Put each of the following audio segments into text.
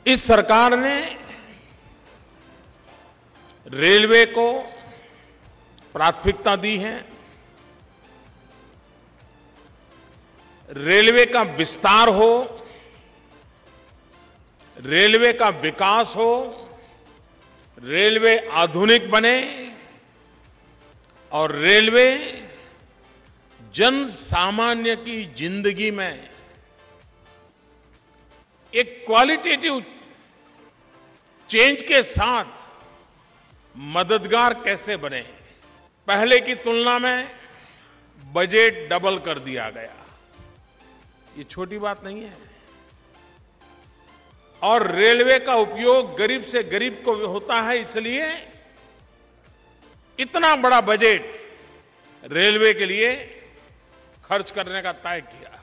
इस सरकार ने रेलवे को प्राथमिकता दी है। रेलवे का विस्तार हो, रेलवे का विकास हो, रेलवे आधुनिक बने और रेलवे जन सामान्य की जिंदगी में एक क्वालिटेटिव चेंज के साथ मददगार कैसे बने। पहले की तुलना में बजट डबल कर दिया गया, ये छोटी बात नहीं है। और रेलवे का उपयोग गरीब से गरीब को होता है, इसलिए इतना बड़ा बजट रेलवे के लिए खर्च करने का तय किया।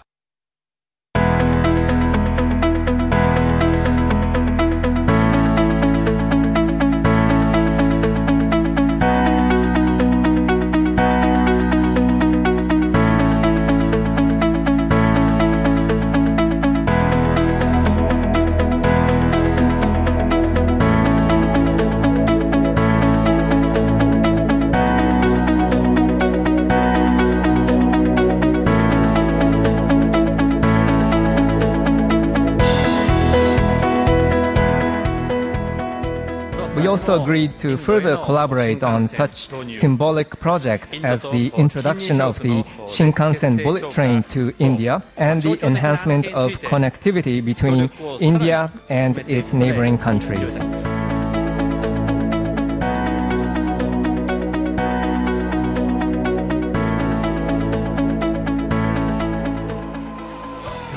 We also agreed to further collaborate on such symbolic projects as the introduction of the Shinkansen bullet train to India and the enhancement of connectivity between India and its neighboring countries.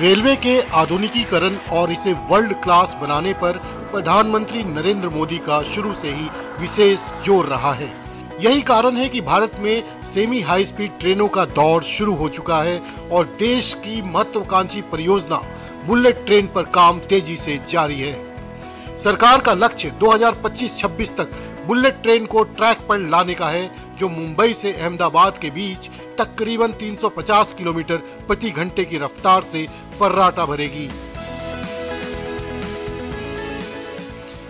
Railway के आधुनिकीकरण और इसे world class बनाने पर प्रधानमंत्री नरेंद्र मोदी का शुरू से ही विशेष जोर रहा है। यही कारण है कि भारत में सेमी हाई स्पीड ट्रेनों का दौर शुरू हो चुका है और देश की महत्वाकांक्षी परियोजना बुलेट ट्रेन पर काम तेजी से जारी है। सरकार का लक्ष्य 2025-26 तक बुलेट ट्रेन को ट्रैक पर लाने का है, जो मुंबई से अहमदाबाद के बीच तकरीबन 350 किलोमीटर प्रति घंटे की रफ्तार से फर्राटा भरेगी।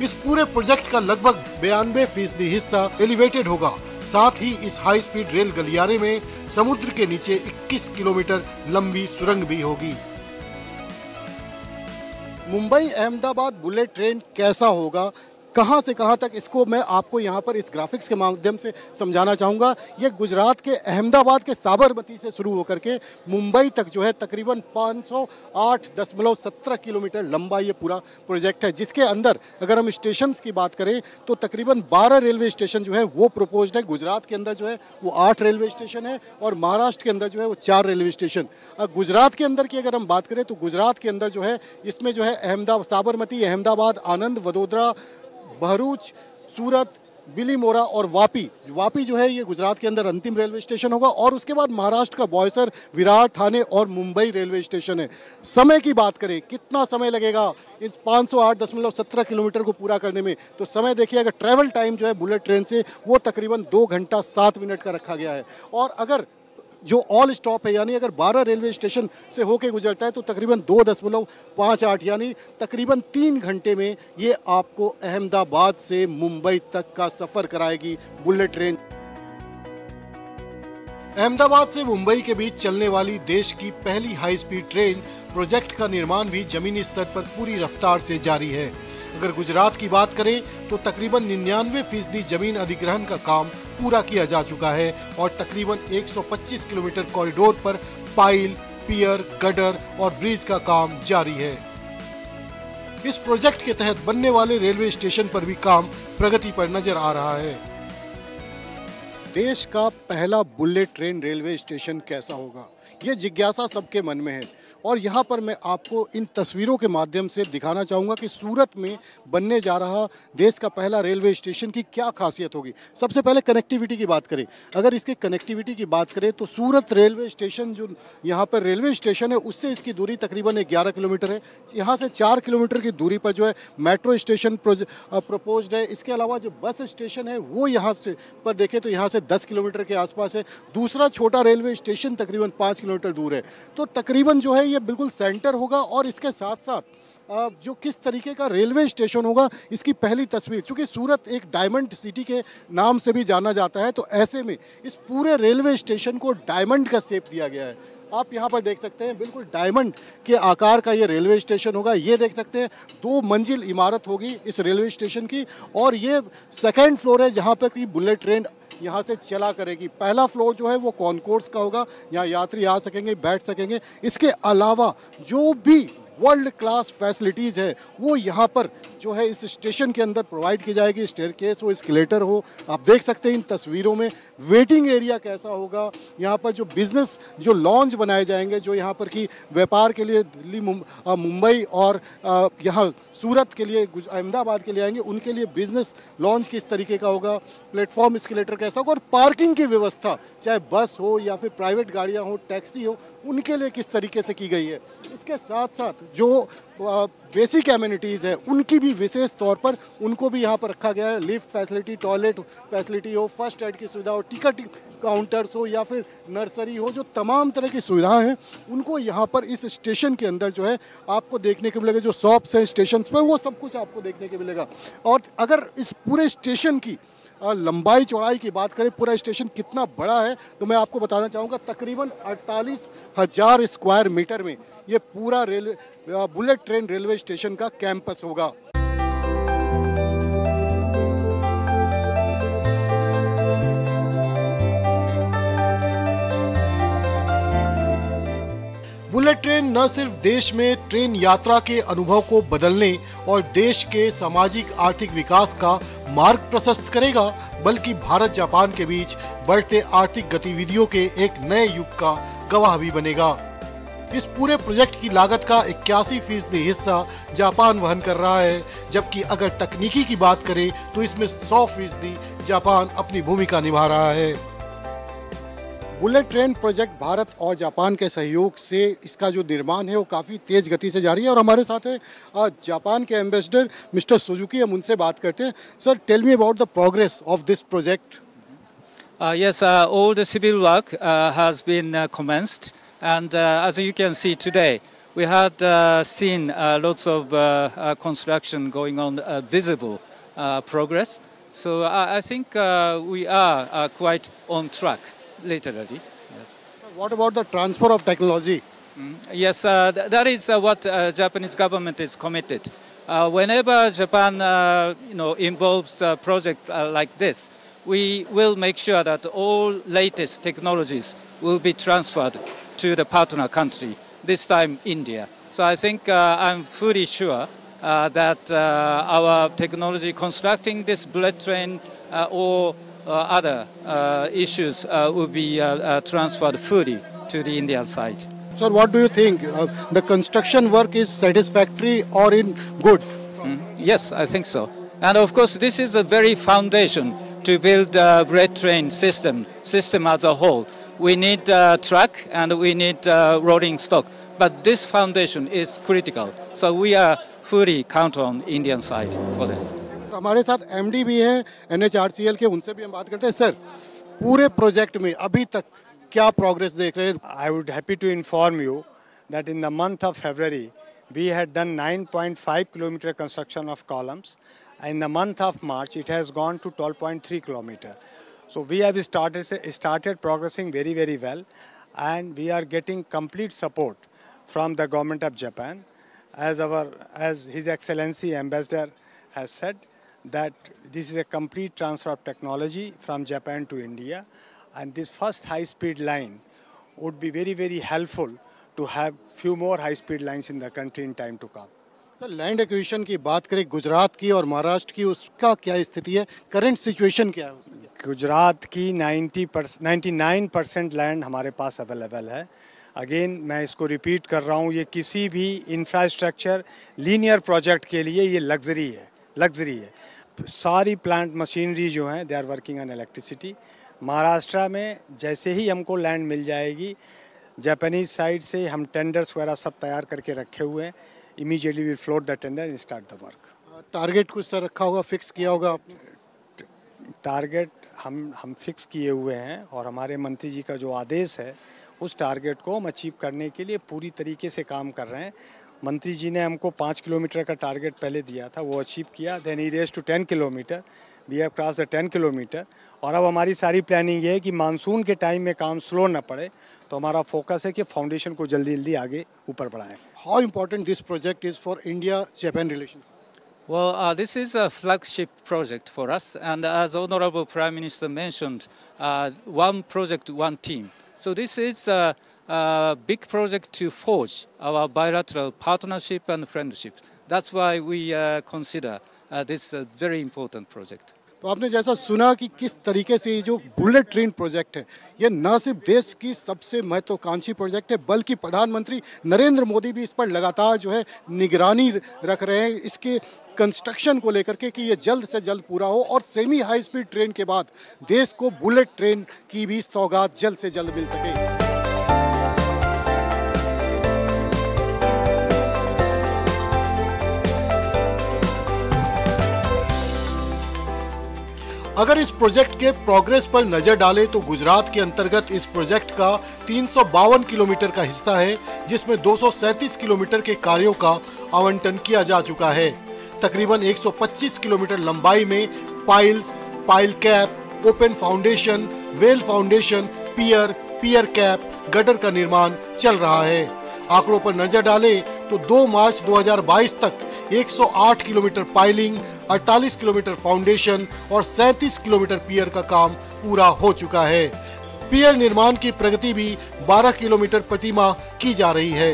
इस पूरे प्रोजेक्ट का लगभग 92% हिस्सा एलिवेटेड होगा। साथ ही इस हाई स्पीड रेल गलियारे में समुद्र के नीचे 21 किलोमीटर लंबी सुरंग भी होगी। मुंबई अहमदाबाद बुलेट ट्रेन कैसा होगा, कहां से कहां तक, इसको मैं आपको यहां पर इस ग्राफिक्स के माध्यम से समझाना चाहूँगा। ये गुजरात के अहमदाबाद के साबरमती से शुरू होकर के मुंबई तक जो है तकरीबन 508.17 किलोमीटर लंबा ये पूरा प्रोजेक्ट है, जिसके अंदर अगर हम स्टेशंस की बात करें तो तकरीबन 12 रेलवे स्टेशन जो है वो प्रपोज्ड है। गुजरात के अंदर जो है वो 8 रेलवे स्टेशन है और महाराष्ट्र के अंदर जो है वो 4 रेलवे स्टेशन। गुजरात के अंदर की अगर हम बात करें तो गुजरात के अंदर जो है इसमें जो है अहमदाबाद, साबरमती, अहमदाबाद, आनंद, वडोदरा, भरूच, सूरत, बिलीमोरा और वापी जो है ये गुजरात के अंदर अंतिम रेलवे स्टेशन होगा। और उसके बाद महाराष्ट्र का बोईसर, विरार, ठाणे और मुंबई रेलवे स्टेशन है। समय की बात करें कितना समय लगेगा इन 508.17 किलोमीटर को पूरा करने में, तो समय देखिए, अगर ट्रैवल टाइम जो है बुलेट ट्रेन से वो तकरीबन 2 घंटा 7 मिनट का रखा गया है। और अगर जो ऑल स्टॉप है यानी अगर 12 रेलवे स्टेशन से होके गुजरता है तो तकरीबन 2.58 यानी तकरीबन 3 घंटे में ये आपको अहमदाबाद से मुंबई तक का सफर कराएगी बुलेट ट्रेन। अहमदाबाद से मुंबई के बीच चलने वाली देश की पहली हाई स्पीड ट्रेन प्रोजेक्ट का निर्माण भी जमीनी स्तर पर पूरी रफ्तार से जारी है। अगर गुजरात की बात करें तो तकरीबन 99% जमीन अधिग्रहण का काम पूरा किया जा चुका है और तकरीबन 125 किलोमीटर कॉरिडोर पर पाइल, पियर, गडर और ब्रिज का काम जारी है। इस प्रोजेक्ट के तहत बनने वाले रेलवे स्टेशन पर भी काम प्रगति पर नजर आ रहा है। देश का पहला बुलेट ट्रेन रेलवे स्टेशन कैसा होगा, ये जिज्ञासा सबके मन में है। और यहाँ पर मैं आपको इन तस्वीरों के माध्यम से दिखाना चाहूँगा कि सूरत में बनने जा रहा देश का पहला रेलवे स्टेशन की क्या खासियत होगी। सबसे पहले कनेक्टिविटी की बात करें, अगर इसकी कनेक्टिविटी की बात करें तो सूरत रेलवे स्टेशन जो यहाँ पर रेलवे स्टेशन है उससे इसकी दूरी तकरीबन 11 किलोमीटर है। यहाँ से 4 किलोमीटर की दूरी पर जो है मेट्रो स्टेशन प्रपोज्ड है। इसके अलावा जो बस स्टेशन है वो यहाँ से पर देखें तो यहाँ से 10 किलोमीटर के आसपास है। दूसरा छोटा रेलवे स्टेशन तकरीबन 5 किलोमीटर दूर है। तो तकरीबन जो है ये बिल्कुल सेंटर होगा और इसके साथ साथ जो किस तरीके का रेलवे स्टेशन होगा इसकी पहली तस्वीर, क्योंकि सूरत एक डायमंड सिटी के नाम से भी जाना जाता है, तो ऐसे में इस पूरे रेलवे स्टेशन को डायमंड का शेप दिया गया है। आप यहाँ पर देख सकते हैं बिल्कुल डायमंड के आकार का ये रेलवे स्टेशन होगा। ये देख सकते हैं 2 मंजिल इमारत होगी इस रेलवे स्टेशन की, और ये सेकेंड फ्लोर है जहाँ पर की बुलेट ट्रेन यहाँ से चला करेगी। पहला फ्लोर जो है वो कॉन्कोर्स का होगा, यहाँ यात्री आ सकेंगे, बैठ सकेंगे। इसके अलावा जो भी वर्ल्ड क्लास फैसिलिटीज़ है वो यहाँ पर जो है इस स्टेशन के अंदर प्रोवाइड की जाएगी। स्टेयरकेस हो, एस्केलेटर हो, आप देख सकते हैं इन तस्वीरों में। वेटिंग एरिया कैसा होगा, यहाँ पर जो बिज़नेस जो लॉन्ज बनाए जाएंगे, जो यहाँ पर की व्यापार के लिए दिल्ली मुंबई और यहाँ सूरत के लिए अहमदाबाद के लिए आएंगे, उनके लिए बिज़नेस लॉन्ज किस तरीके का होगा, प्लेटफॉर्म एस्केलेटर कैसा होगा, और पार्किंग की व्यवस्था चाहे बस हो या फिर प्राइवेट गाड़ियाँ हो, टैक्सी हो, उनके लिए किस तरीके से की गई है। इसके साथ साथ जो बेसिक एमिनिटीज़ है उनकी भी विशेष तौर पर उनको भी यहाँ पर रखा गया है। लिफ्ट फैसिलिटी, टॉयलेट फैसिलिटी हो, फर्स्ट एड की सुविधा हो, टिकट काउंटर्स हो या फिर नर्सरी हो, जो तमाम तरह की सुविधाएं हैं उनको यहाँ पर इस स्टेशन के अंदर जो है आपको देखने को मिलेगा। जो शॉप्स हैं स्टेशन पर वो सब कुछ आपको देखने को मिलेगा। और अगर इस पूरे स्टेशन की लंबाई चौड़ाई की बात करें, पूरा स्टेशन कितना बड़ा है, तो मैं आपको बताना चाहूँगा तकरीबन 48,000 स्क्वायर मीटर में ये पूरा बुलेट ट्रेन रेलवे स्टेशन का कैंपस होगा। बुलेट ट्रेन न सिर्फ देश में ट्रेन यात्रा के अनुभव को बदलने और देश के सामाजिक आर्थिक विकास का मार्ग प्रशस्त करेगा, बल्कि भारत जापान के बीच बढ़ते आर्थिक गतिविधियों के एक नए युग का गवाह भी बनेगा। इस पूरे प्रोजेक्ट की लागत का 81% हिस्सा जापान वहन कर रहा है, जबकि अगर तकनीकी की बात करें तो इसमें 100% जापान अपनी भूमिका निभा रहा है। बुलेट ट्रेन प्रोजेक्ट भारत और जापान के सहयोग से इसका जो निर्माण है वो काफ़ी तेज़ गति से जारी है, और हमारे साथ है जापान के एम्बेसडर मिस्टर सुजुकी। हम उनसे बात करते हैं। Sir, tell me about the progress of this project. Yes, all the civil work has been commenced, and as you can see today, we had seen lots of construction going on, visible progress. So I think we are quite on track. Literally, yes. So what about the transfer of technology? Yes, that is what Japanese government is committed. Whenever Japan, involves a project like this, we will make sure that all latest technologies will be transferred to the partner country. This time, India. So I think I'm fully sure that our technology constructing this bullet train or other issues will be transferred fully to the Indian side. Sir, what do you think? The construction work is satisfactory or in good? Yes, I think so. And of course, this is the very foundation to build a bullet train system as a whole. We need track and we need rolling stock. But this foundation is critical. So we are fully count on Indian side for this. हमारे साथ MD भी हैं NHRCL के, उनसे भी हम बात करते हैं। सर, पूरे प्रोजेक्ट में अभी तक क्या प्रोग्रेस देख रहे हैं? I would happy to inform you that in the month of February we had done 9.5 kilometer construction of columns. In the month of March it has gone to 12.3 kilometer. So we have started progressing very, very well, and we are getting complete support from the government of Japan, as His Excellency Ambassador has said, that this is a complete transfer of technology from Japan to India, and this first high-speed line would be very, very helpful to have few more high-speed lines in the country in time to come. Sir, land acquisition की बात करें गुजरात की और महाराष्ट्र की, उसका क्या स्थिति है? करंट सिचुएशन क्या है उसमें? गुजरात की 99% लैंड हमारे पास अवेलेबल है। अगेन मैं इसको रिपीट कर रहा हूँ, ये किसी भी इंफ्रास्ट्रक्चर लीनियर प्रोजेक्ट के लिए ये लग्जरी है। सारी प्लांट मशीनरी जो हैं they are working on electricity. Maharashtra में जैसे ही हमको लैंड मिल जाएगी, जापानीज साइड से हम टेंडर्स वगैरह सब तैयार करके रखे हुए हैं। Immediately will float the tender and start the work. Target कुछ सर रखा होगा, फिक्स किया होगा आपने? टारगेट हम फिक्स किए हुए हैं, और हमारे मंत्री जी का जो आदेश है उस टारगेट को हम अचीव करने के लिए पूरी तरीके से काम कर रहे हैं। मंत्री जी ने हमको 5 किलोमीटर का टारगेट पहले दिया था, वो अचीव किया। Then he raise to 10 kilometre, we have cross the 10 kilometre. और अब हमारी सारी प्लानिंग ये है कि मानसून के टाइम में काम स्लो ना पड़े, तो हमारा फोकस है कि फाउंडेशन को जल्दी जल्दी आगे ऊपर बढ़ाएं। How important this project is for India Japan relations? Well, this is a flagship project for us, and as Honorable Prime Minister mentioned, one project, one team. So this is a big project to forge our bilateral partnership and friendship. That's why we consider this a very important project. तो आपने जैसा सुना कि किस तरीके से ये जो बुलेट ट्रेन प्रोजेक्ट है, ये न सिर्फ देश की सबसे महत्वाकांक्षी प्रोजेक्ट है, बल्कि प्रधानमंत्री नरेंद्र मोदी भी इस पर लगातार जो है निगरानी रख रहे हैं इसके कंस्ट्रक्शन को लेकर के कि ये जल्द से जल्द पूरा हो और सेमी हाई स्पीड ट्रेन के बाद देश को बुलेट ट्रेन की भी सौगात जल्द से जल्द मिल सके। अगर इस प्रोजेक्ट के प्रोग्रेस पर नजर डालें तो गुजरात के अंतर्गत इस प्रोजेक्ट का 352 किलोमीटर का हिस्सा है, जिसमें 237 किलोमीटर के कार्यों का आवंटन किया जा चुका है। तकरीबन 125 किलोमीटर लंबाई में piles, pile cap, open foundation, well foundation, pier cap, gutter का निर्माण चल रहा है। आंकड़ों पर नजर डालें तो 2 मार्च 2022 तक 108 किलोमीटर पाइलिंग, 48 किलोमीटर फाउंडेशन और 37 किलोमीटर पियर का काम पूरा हो चुका है। पियर निर्माण की प्रगति भी 12 किलोमीटर प्रति माह की जा रही है।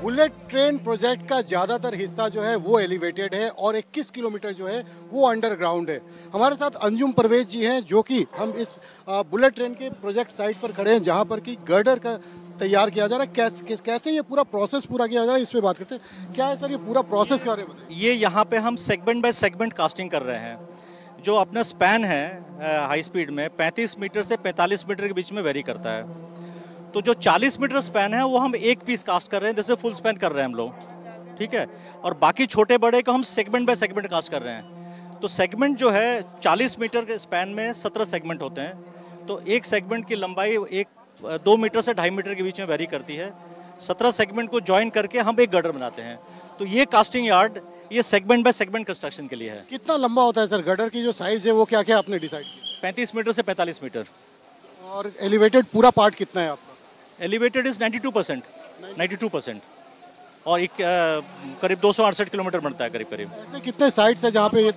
बुलेट ट्रेन प्रोजेक्ट का ज्यादातर हिस्सा जो है वो एलिवेटेड है और 21 किलोमीटर जो है वो अंडरग्राउंड है। हमारे साथ अंजुम परवेज जी हैं, जो कि हम इस बुलेट ट्रेन के प्रोजेक्ट साइट पर खड़े हैं, जहां पर कि गर्डर का तैयार किया जा रहा है। कैसे ये पूरा प्रोसेस पूरा किया जा रहा है, इस पे बात करते हैं। क्या है सर ये पूरा प्रोसेस के बारे में? ये यहाँ पे हम सेगमेंट बाय सेगमेंट कास्टिंग कर रहे हैं। जो अपना स्पैन है हाई स्पीड में 35 मीटर से 45 मीटर के बीच में वेरी करता है, तो जो 40 मीटर स्पैन है वो हम एक पीस कास्ट कर रहे हैं, जैसे फुल स्पैन कर रहे हैं हम लोग, ठीक है। और बाकी छोटे बड़े को हम सेगमेंट बाय सेगमेंट कास्ट कर रहे हैं। तो सेगमेंट जो है 40 मीटर के स्पैन में 17 सेगमेंट होते हैं, तो एक सेगमेंट की लंबाई 2 मीटर से 2.5 मीटर के बीच में वेरी करती है। 17 सेगमेंट को ज्वाइन करके हम एक गर्डर बनाते हैं। तो ये कास्टिंग यार्ड ये सेगमेंट बाय सेगमेंट कंस्ट्रक्शन के लिए है। कितना लंबा होता है सर गर्डर की जो साइज है, वो क्या क्या आपने डिसाइड किया? 35 मीटर से 45 मीटर। और एलिवेटेड पूरा पार्ट कितना है आपका? Elevated is 92%। और एक करीब 268 किलोमीटर बनता है करीब। ऐसे कितने साइट्स है जहाँ पे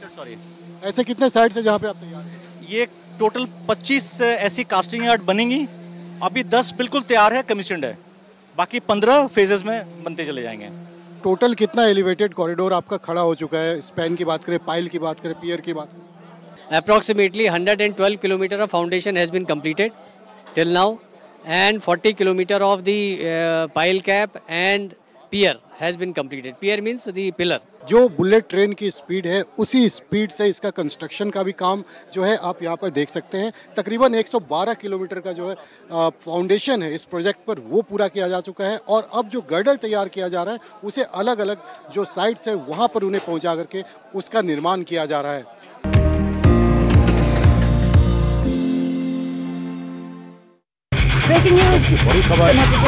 ऐसे कितने साइट्स है जहाँ पे आप तैयार हैं? ये टोटल 25 ऐसी कास्टिंग यार्ड बनेंगी। अभी 10 बिल्कुल तैयार है, कमीशन्ड है, बाकी 15 फेजेस में बनते चले जाएंगे। टोटल कितना एलिवेटेड कॉरिडोर आपका खड़ा हो चुका है? स्पैन की बात करें, पाइल की बात करें, पियर की बात करें? Approximately 112 kilometer of foundation has been completed till now, and 40 kilometer of the pile cap and pier has been completed. Pier means the pillar. जो बुलेट ट्रेन की स्पीड है उसी स्पीड से इसका कंस्ट्रक्शन का भी काम जो है आप यहाँ पर देख सकते हैं। तकरीबन 112 किलोमीटर का जो है फाउंडेशन है इस प्रोजेक्ट पर वो पूरा किया जा चुका है और अब जो गर्डर तैयार किया जा रहा है उसे अलग अलग जो साइट्स है वहाँ पर उन्हें पहुँचा करके उसका निर्माण किया जा रहा है। ब्रेकिंग न्यूज, बड़ी खबर